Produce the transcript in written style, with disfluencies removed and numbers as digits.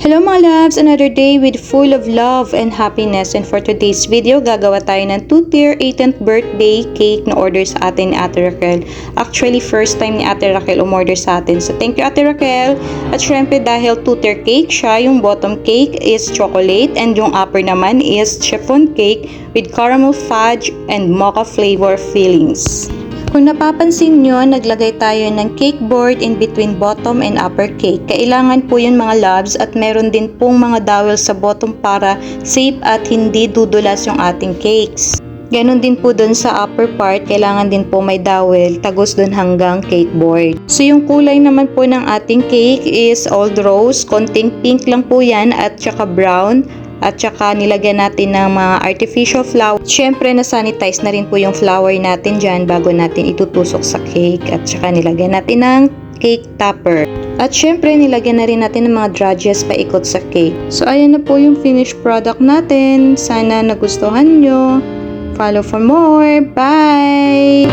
Hello mga loves! Another day with full of love and happiness, and for today's video, gagawa tayo ng 2-tier 18th birthday cake na order sa atin ni Ate Raquel. Actually, first time ni Ate Raquel umorder sa atin. So thank you Ate Raquel! At syempre dahil 2-tier cake siya, yung bottom cake is chocolate and yung upper naman is chiffon cake with caramel fudge and mocha flavor fillings. Kung napapansin nyo, naglagay tayo ng cake board in between bottom and upper cake. Kailangan po yun mga loves, at meron din pong mga dowel sa bottom para safe at hindi dudulas yung ating cakes. Ganon din po dun sa upper part, kailangan din po may dowel, tagos dun hanggang cake board. So yung kulay naman po ng ating cake is old rose, konting pink lang po yan at saka brown. At saka nilagyan natin ng mga artificial flower. Syempre na-sanitize na rin po yung flower natin dyan bago natin itutusok sa cake. At saka nilagyan natin ng cake topper. At syempre nilagyan na rin natin ng mga drudges paikot sa cake. So ayan na po yung finished product natin. Sana nagustuhan nyo. Follow for more. Bye!